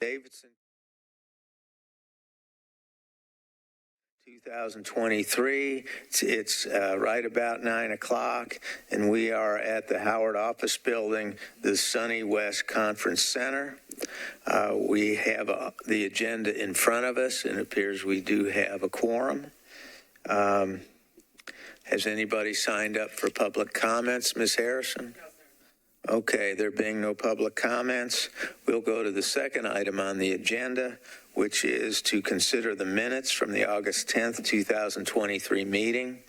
Davidson 2023. It's right about 9 o'clock, and we are at the Howard Office Building, the Sonny West Conference Center. We have the agenda in front of us, and it appears we do have a quorum. Has anybody signed up for public comments, Ms. Harrison? Okay, there being no public comments, we'll go to the second item on the agenda, which is to consider the minutes from the August 10th, 2023 meeting.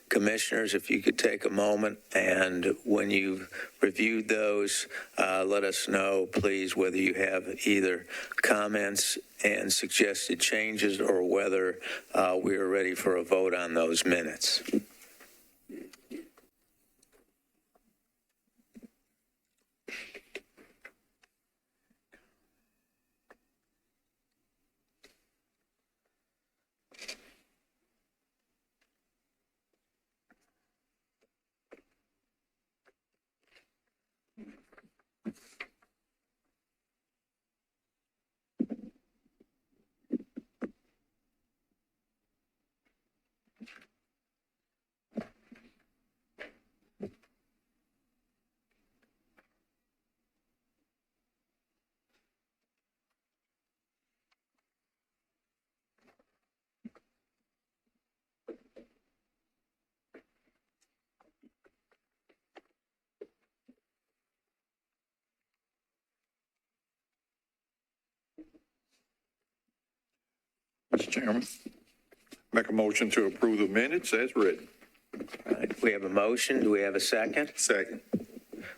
Commissioners, if you could take a moment, and when you've reviewed those, let us know, please, whether you have either comments and suggested changes or whether we are ready for a vote on those minutes. Mr. Chairman, make a motion to approve the minutes as written. All right, we have a motion. Do we have a second? Second.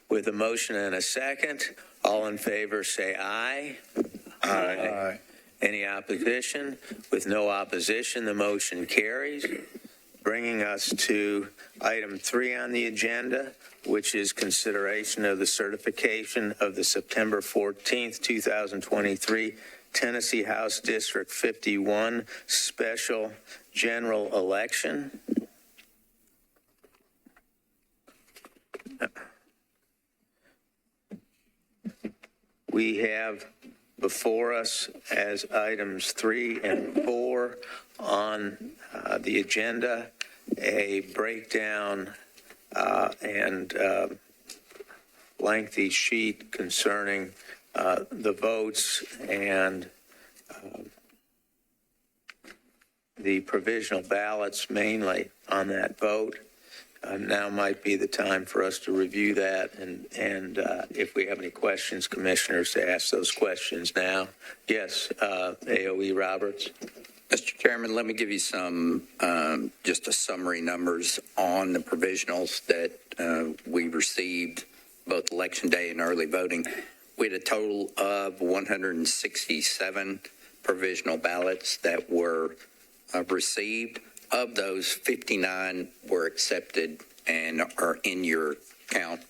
With a motion and a second, all in favor say aye. Aye. Any opposition? With no opposition, the motion carries. Bringing us to item 3 on the agenda, which is consideration of the certification of the September 14th, 2023 Tennessee House District 51 special general election. We have before us as items 3 and 4 on the agenda a breakdown and lengthy sheet concerning the votes and the provisional ballots mainly on that vote. Now might be the time for us to review that, and if we have any questions, commissioners, to ask those questions now. Yes, AOE Roberts. Mr. Chairman, let me give you some, just a summary numbers on the provisionals that we received both election day and early voting. We had a total of 167 provisional ballots that were received. Of those, 59 were accepted and are in your count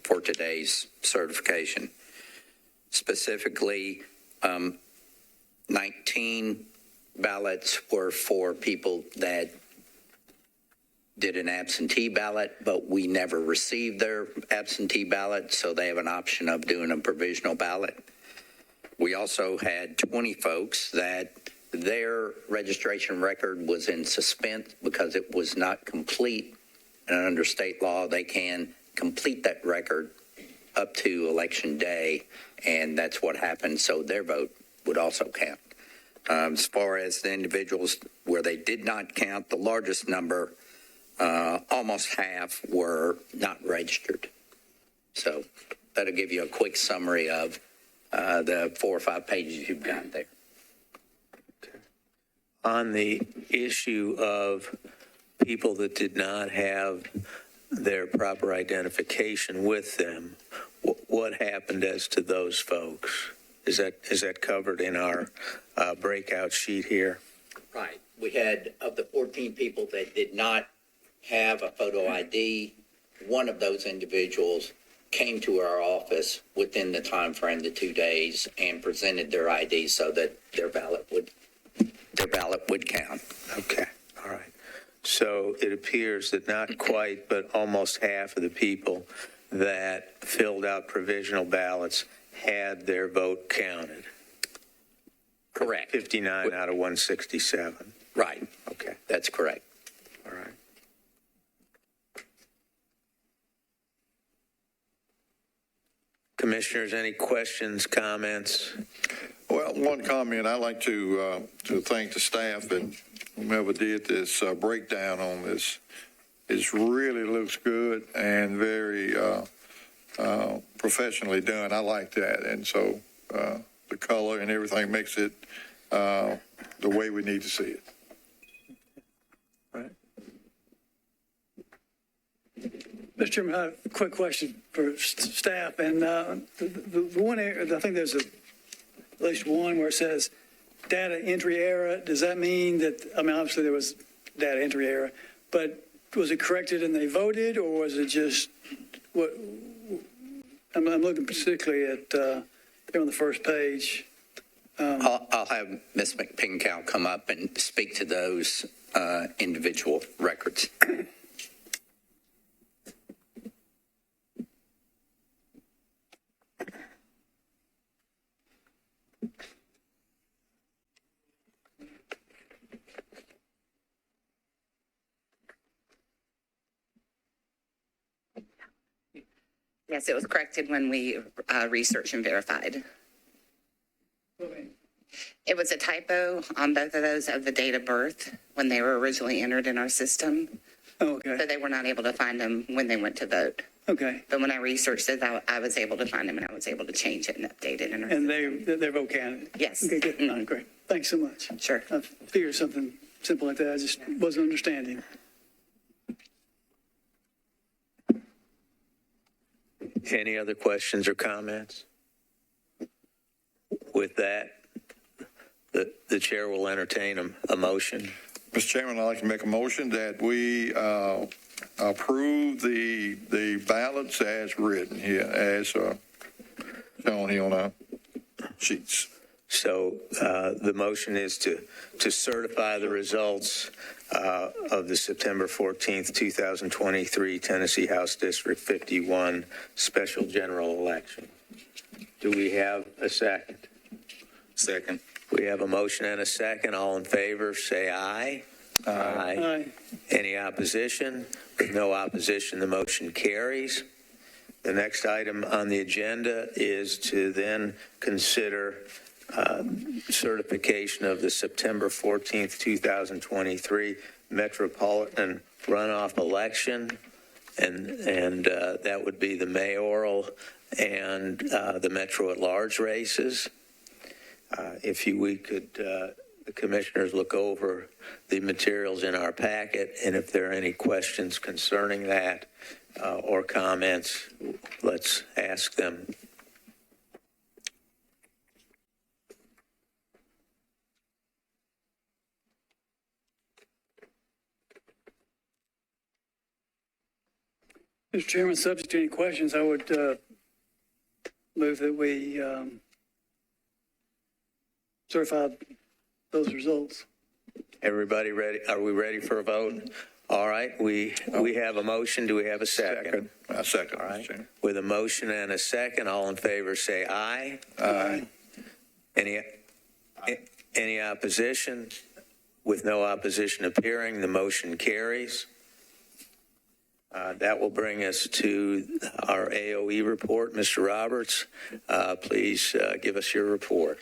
for today's certification. Specifically, 19 ballots were for people that did an absentee ballot, but we never received their absentee ballot, so they have an option of doing a provisional ballot. We also had 20 folks that their registration record was in suspense because it was not complete, and under state law, they can complete that record up to election day, and that's what happened, so their vote would also count. As far as the individuals where they did not count, the largest number, almost half, were not registered. So that'll give you a quick summary of the 4 or 5 pages you've got there. On the issue of people that did not have their proper identification with them, what happened as to those folks? Is that covered in our breakout sheet here? Right. We had, of the 14 people that did not have a photo ID, one of those individuals came to our office within the time frame, the 2 days, and presented their ID so that their ballot would count. Okay, all right. So it appears that not quite, but almost half of the people that filled out provisional ballots had their vote counted. Correct. 59 out of 167. Right. Okay, That's correct. all right. Commissioners, any questions, comments? Well, one comment, I'd like to thank the staff and whomever did this breakdown on this. It really looks good and very professionally done. I like that. And so the color and everything makes it the way we need to see it. Right. Mr. Chairman, I have a quick question for staff. And the one area, I think there's at least one where it says data entry error. Does that mean that, I mean, obviously there was data entry error, but was it corrected and they voted, or was it just what? I'm looking particularly at there on the first page. I'll have Ms. McPinkow come up and speak to those individual records. Yes, it was corrected when we researched and verified. It was a typo on both of those of the date of birth when they were originally entered in our system. Oh, okay. So they were not able to find them when they went to vote. Okay. But when I researched it, I was able to find them and I was able to change it and update it. In our And system. they're vote candidate. Yes. Okay, good. All right, great. Thanks so much. Sure. I figured something simple like that. I just wasn't understanding. Any other questions or comments? With that, the chair will entertain a motion. Mr. Chairman, I'd like to make a motion that we approve the ballots as written here, as shown here on our sheets. So the motion is to certify the results of the September 14th, 2023 Tennessee House District 51 special general election. Do we have a second? Second. We have a motion and a second. All in favor, say aye. Aye. Aye. Any opposition? With no opposition, the motion carries. The next item on the agenda is to then consider certification of the September 14th, 2023 Metropolitan runoff election, and that would be the mayoral and the Metro at large races. If we could, the commissioners look over the materials in our packet, and if there are any questions concerning that or comments, let's ask them. Mr. Chairman, subject to any questions, I would move that we certify those results. Everybody ready? Are we ready for a vote? All right, we have a motion. Do we have a second? Second. All right. Mr. Chairman. With a motion and a second, all in favor say aye. Aye. Any opposition? With no opposition appearing, the motion carries. That will bring us to our AOE report. Mr. Roberts, please give us your report.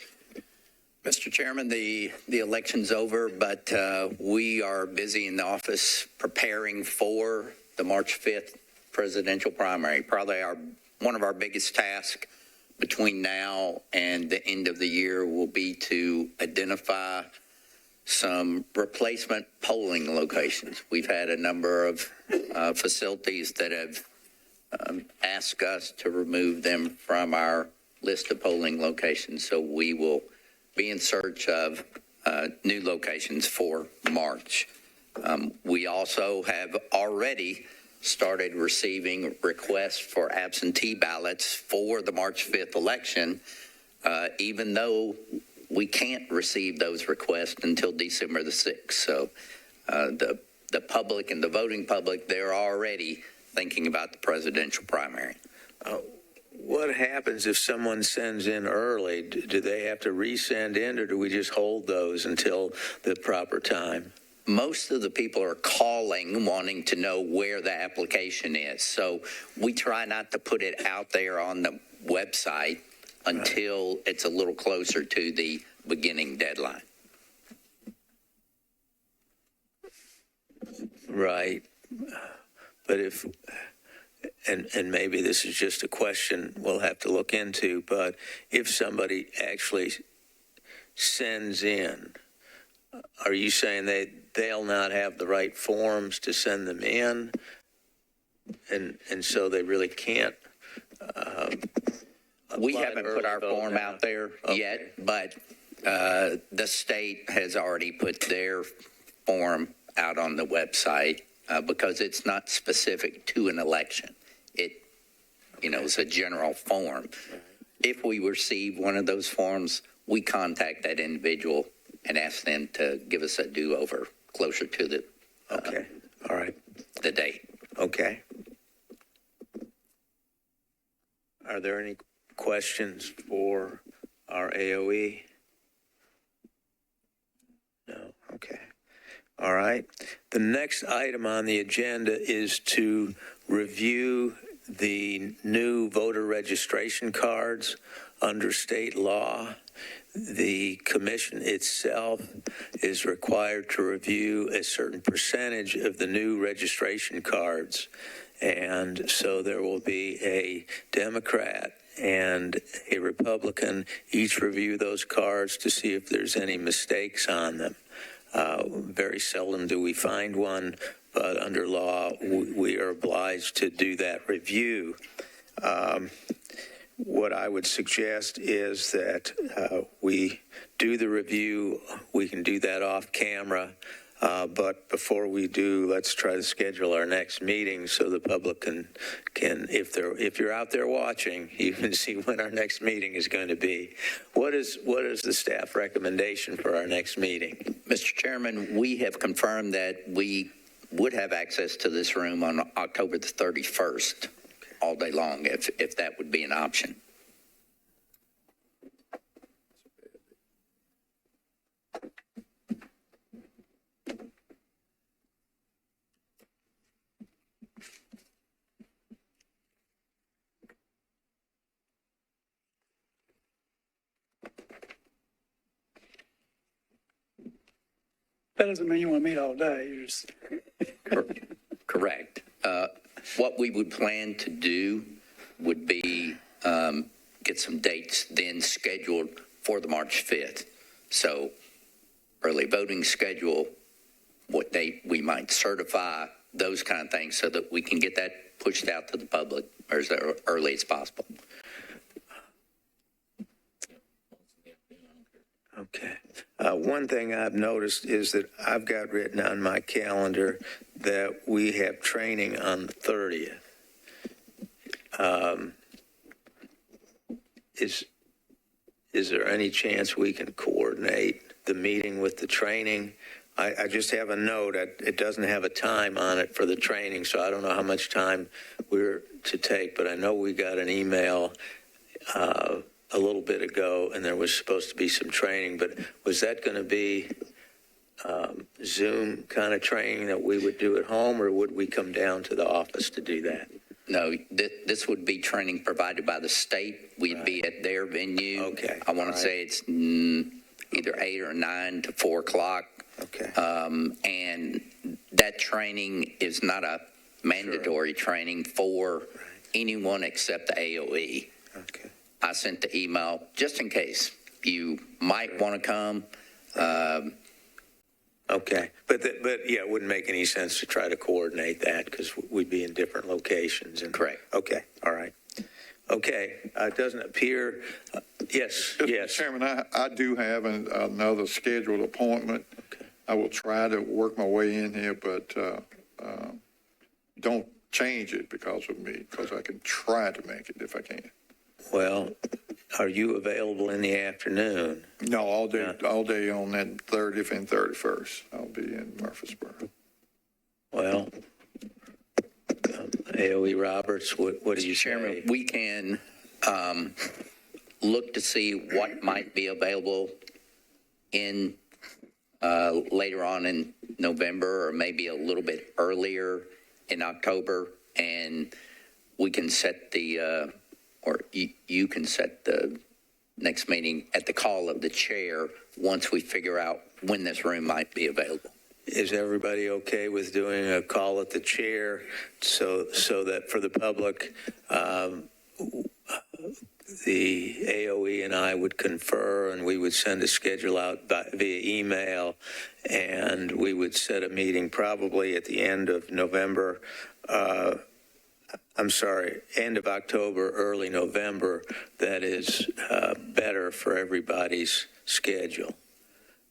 Mr. Chairman, the election's over, but we are busy in the office preparing for the March 5th presidential primary. Probably one of our biggest tasks between now and the end of the year will be to identify some replacement polling locations. We've had a number of facilities that have asked us to remove them from our list of polling locations, so we will be in search of new locations for March. We also have already started receiving requests for absentee ballots for the March 5th election, even though we can't receive those requests until December the 6th. So the public and the voting public, they're already thinking about the presidential primary. what happens if someone sends in early? Do they have to resend in, or do we just hold those until the proper time? Most of the people are calling wanting to know where the application is. So we try not to put it out there on the website until it's a little closer to the beginning deadline. Right. But if, and maybe this is just a question we'll have to look into, but if somebody actually sends in, are you saying they'll not have the right forms to send them in? And so they really can't? We apply haven't to put early our vote form now? out there yet, but the state has already put their form out on the website because it's not specific to an election. It's a general form. If we receive one of those forms, we contact that individual and ask them to give us a do-over closer to the Okay, all right, the date. okay. Are there any questions for our AOE? No, okay. All right. The next item on the agenda is to review the new voter registration cards under state law. The commission itself is required to review a certain percentage of the new registration cards. And so there will be a Democrat and a Republican each review those cards to see if there's any mistakes on them. Very seldom do we find one, but under law, we are obliged to do that review. What I would suggest is that we do the review. We can do that off camera. But before we do, let's try to schedule our next meeting so the public can if you're out there watching, you can see when our next meeting is going to be. What is the staff recommendation for our next meeting? Mr. Chairman, we have confirmed that we would have access to this room on October the 31st all day long, if that would be an option. That doesn't mean you want to meet all day. You're just, Correct. What we would plan to do would be get some dates then scheduled for the March 5th. So early voting schedule, what date we might certify, those kind of things, so that we can get that pushed out to the public as early as possible. Okay. One thing I've noticed is that I've got written on my calendar that we have training on the 30th. Is there any chance we can coordinate the meeting with the training? I just have a note. It doesn't have a time on it for the training, so I don't know how much time we're to take, but I know we got an email a little bit ago, and there was supposed to be some training, but was that going to be Zoom kind of training that we would do at home, or would we come down to the office to do that? No, this would be training provided by the state. We'd be at their venue. Okay. I want to say it's either 8 or 9 to 4 o'clock. Okay. And that training is not a mandatory training for anyone except the AOE. Okay. I sent the email just in case you might want to come. Okay, but yeah, it wouldn't make any sense to try to coordinate that because we'd be in different locations. And Correct. Okay, all right. Okay, it doesn't appear. Yes, yes. Mr. Chairman, I do have another scheduled appointment. Okay. I will try to work my way in here, but don't change it because of me, because I can try to make it if I can. Well, are you available in the afternoon? No, all day on that 30th and 31st. I'll be in Murfreesboro. Well, AOE Roberts, what do you Chairman, say? we can look to see what might be available in later on in November or maybe a little bit earlier in October, and we can set the, or you can set the next meeting at the call of the chair once we figure out when this room might be available. Is everybody okay with doing a call at the chair so that for the public, the AOE and I would confer, and we would send a schedule out via email, and we would set a meeting probably at the end of November, end of October, early November, that is better for everybody's schedule.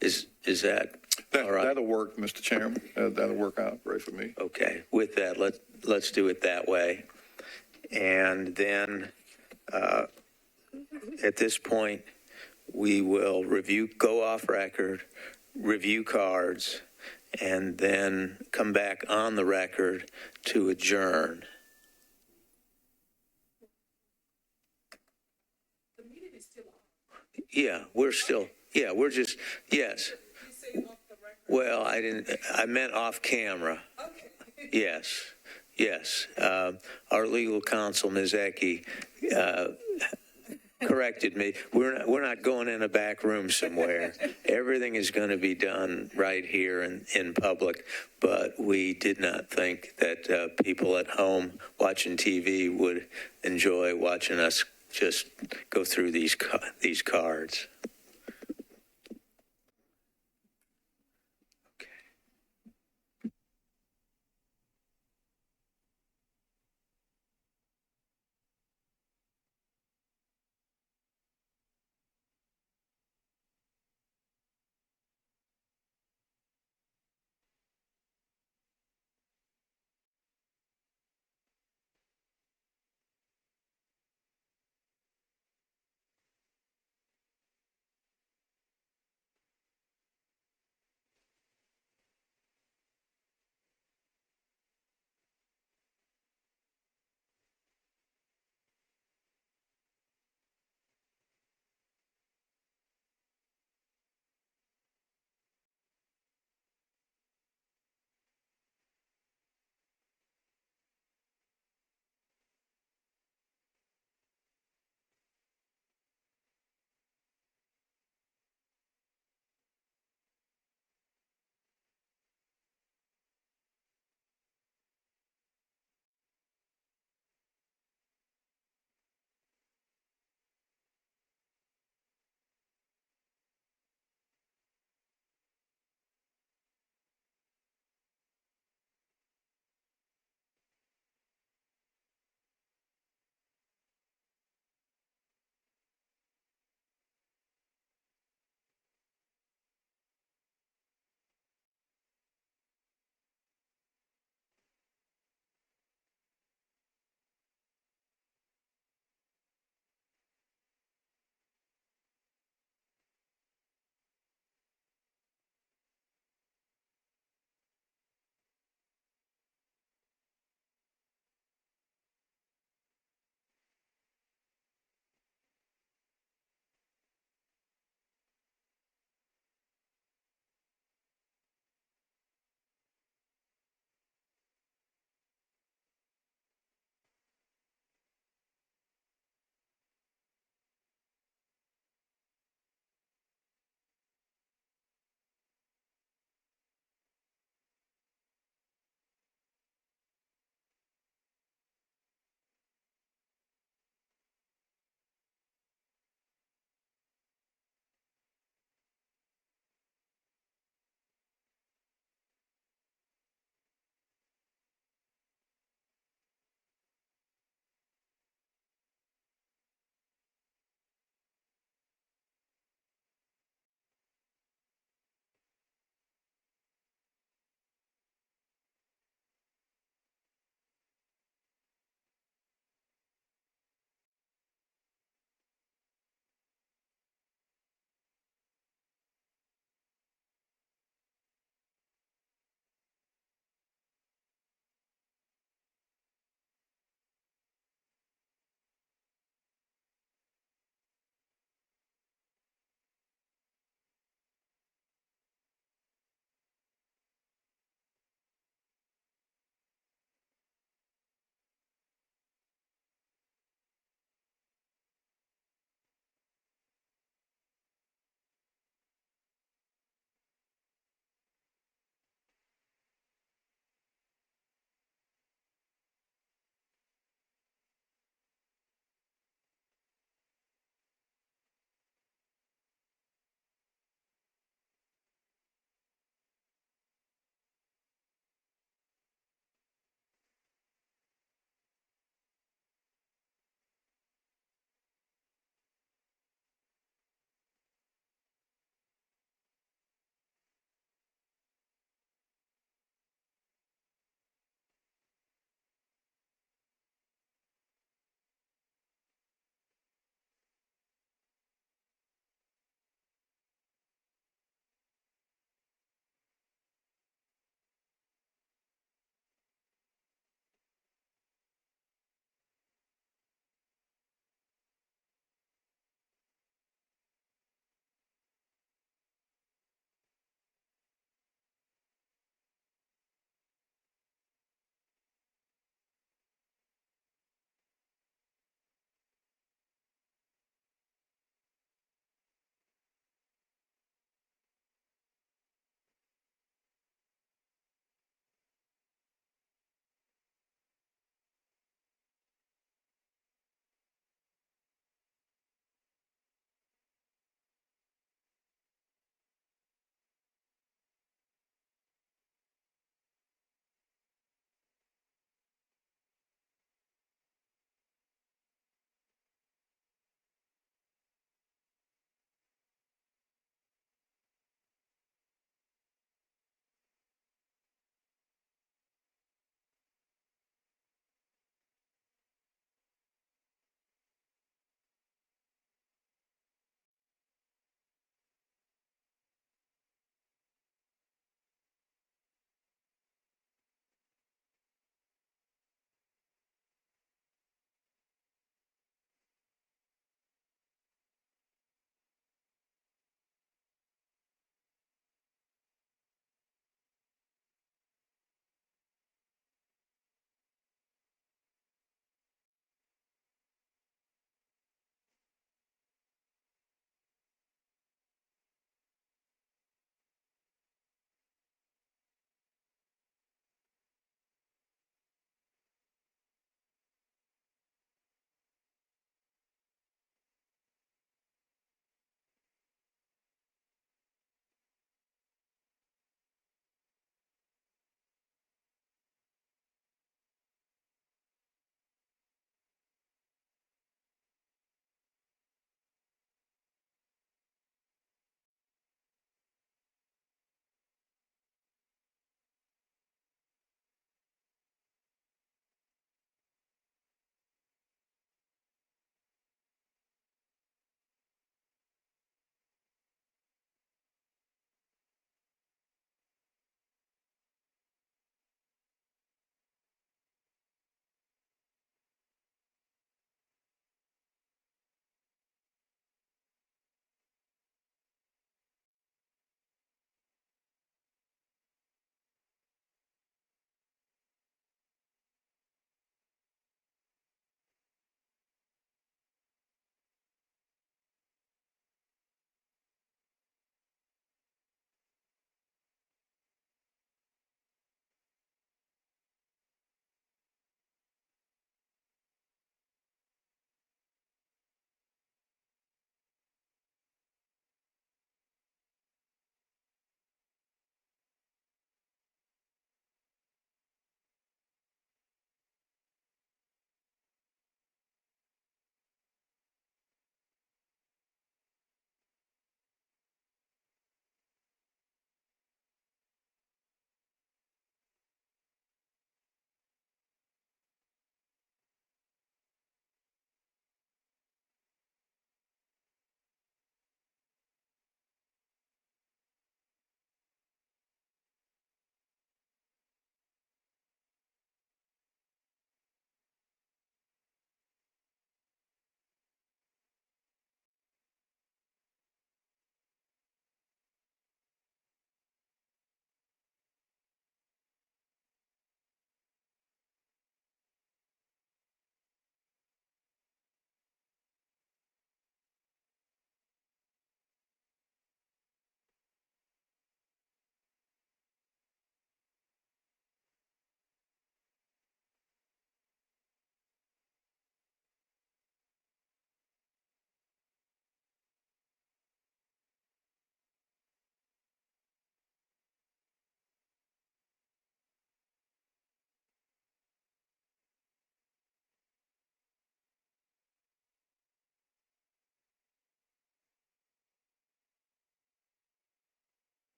Is that all right? That'll work, Mr. Chairman. That'll work out great for me. Okay, with that, let's do it that way. And then at this point, we will go off record, review cards, and then come back on the record to adjourn. The meeting is still on. Yeah, we're just, yes. You say off the record? Well, I meant off camera. Okay. Yes. Our legal counsel, Ms. Ecke, corrected me. We're not going in a back room somewhere. Everything is going to be done right here in public. But we did not think that people at home watching TV would enjoy watching us just go through these cards.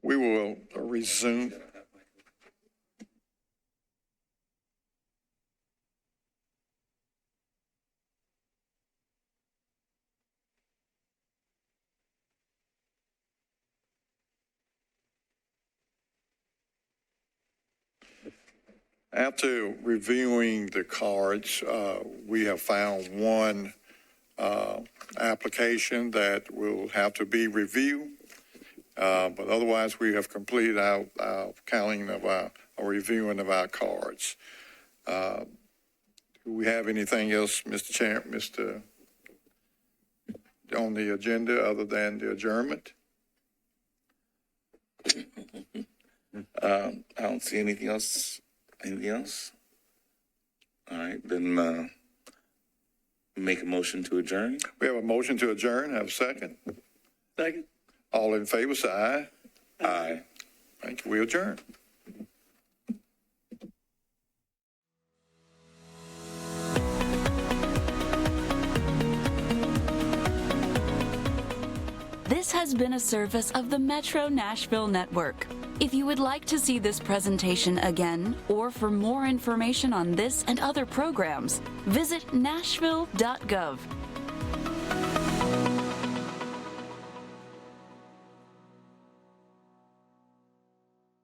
We will resume. After reviewing the cards, we have found one application that will have to be reviewed. But otherwise, we have completed our counting of our reviewing of our cards. Do we have anything else, Mr. Chair, on the agenda other than the adjournment? I don't see anything else. Anything else? All right, then make a motion to adjourn. We have a motion to adjourn. Have a second. Second. All in favor, say aye. Aye. Thank you. We adjourn. This has been a service of the Metro Nashville Network. If you would like to see this presentation again, or for more information on this and other programs, visit nashville.gov.